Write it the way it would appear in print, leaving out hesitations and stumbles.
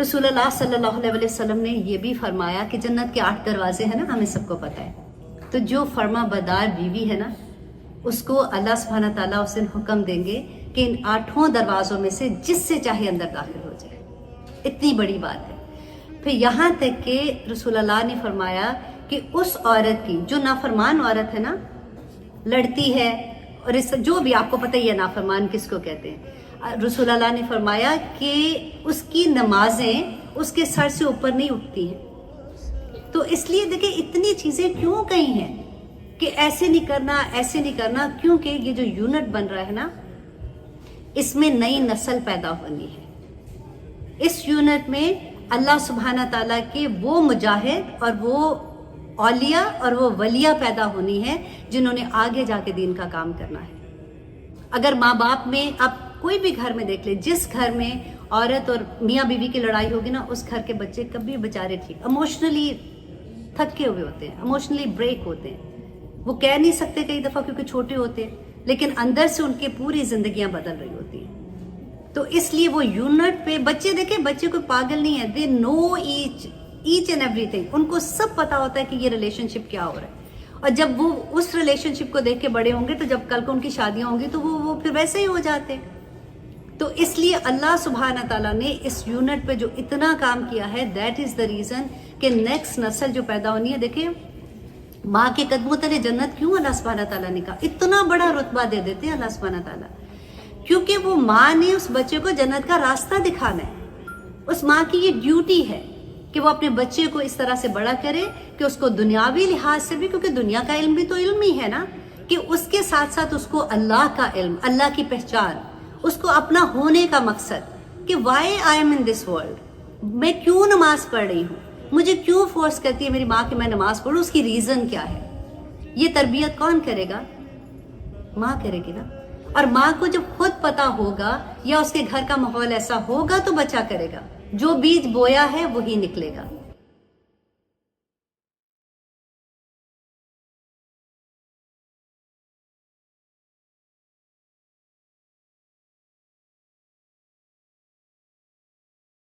رسول اللہ صلی اللہ علیہ وسلم نے یہ بھی فرمایا کہ جنت کے 8 دروازے ہیں نا، ہمیں سب کو پتہ ہے. تو جو فرما بدار بیوی ہے نا، اس کو اللہ سبحانہ تعالیٰ اس دن حکم دیں گے کہ ان 8 دروازوں میں سے جس سے چاہے اندر داخل ہو جائے. اتنی بڑی بات ہے. پھر یہاں تک کہ رسول اللہ نے فرمایا کہ اس عورت کی جو نافرمان عورت ہے نا، لڑتی ہے، اور جو بھی آپ کو پتہ ہی ہے نافرمان کس کو کہتے ہیں، رسول اللہ نے فرمایا کہ اس کی نمازیں اس کے سر سے اوپر نہیں اٹھتی ہیں. تو اس لیے دیکھیں اتنی چیزیں کیوں کہی ہیں کہ ایسے نہیں کرنا، ایسے نہیں کرنا، کیونکہ یہ جو یونٹ بن رہا ہے نا، اس میں نئی نسل پیدا ہونی ہے. اس یونٹ میں اللہ سبحانہ تعالیٰ کے وہ مجاہد اور وہ اولیاء اور وہ ولیاء پیدا ہونی ہے جنہوں نے آگے جا کے دین کا کام کرنا ہے. اگر ماں باپ میں، آپ کوئی بھی گھر میں دیکھ لیں، جس گھر میں عورت اور میاں بیوی کی لڑائی ہوگی نا، اس گھر کے بچے کبھی بیچارے ٹھیک ایموشنلی تھکے ہوئے ہوتے ہیں، ایموشنلی بریک ہوتے ہیں. وہ کہہ نہیں سکتے کئی دفعہ کیونکہ چھوٹے ہوتے ہیں، لیکن اندر سے ان کی پوری زندگیاں بدل رہی ہوتی ہیں. تو اس لیے وہ یونٹ پہ بچے دیکھیں، بچے کوئی پاگل نہیں ہے، دے نو ایچ اینڈ ایوری تھنگ. ان کو سب پتا ہوتا ہے کہ یہ ریلیشن شپ کیا ہو رہا ہے. اور جب وہ اس ریلیشن شپ کو دیکھ کے بڑے ہوں گے تو جب کل کو ان کی شادیاں ہوں گی تو وہ پھر ویسے ہی ہو جاتے ہیں. تو اس لیے اللہ سبحانہ تعالیٰ نے اس یونٹ پہ جو اتنا کام کیا ہے، دیٹ از دا ریزن کہ نیکسٹ نسل جو پیدا ہونی ہے. دیکھیں ماں کے قدموں تلے جنت کیوں اللہ سبحانہ تعالیٰ نے کہا، اتنا بڑا رتبہ دے دیتے ہیں اللہ سبحانہ تعالیٰ، کیونکہ وہ ماں نے اس بچے کو جنت کا راستہ دکھانا ہے. اس ماں کی یہ ڈیوٹی ہے کہ وہ اپنے بچے کو اس طرح سے بڑا کرے کہ اس کو دنیاوی لحاظ سے بھی، کیونکہ دنیا کا علم بھی تو علم ہی ہے نا، کہ اس کے ساتھ ساتھ اس کو اللہ کا علم، اللہ کی پہچان، اس کو اپنا ہونے کا مقصد کہ why I am in this world, میں کیوں نماز پڑھ رہی ہوں، مجھے کیوں فورس کرتی ہے میری ماں کہ میں نماز پڑھوں، اس کی ریزن کیا ہے. یہ تربیت کون کرے گا؟ ماں کرے گی نا. اور ماں کو جب خود پتا ہوگا یا اس کے گھر کا ماحول ایسا ہوگا تو بچہ کرے گا. جو بیج بویا ہے وہی نکلے گا.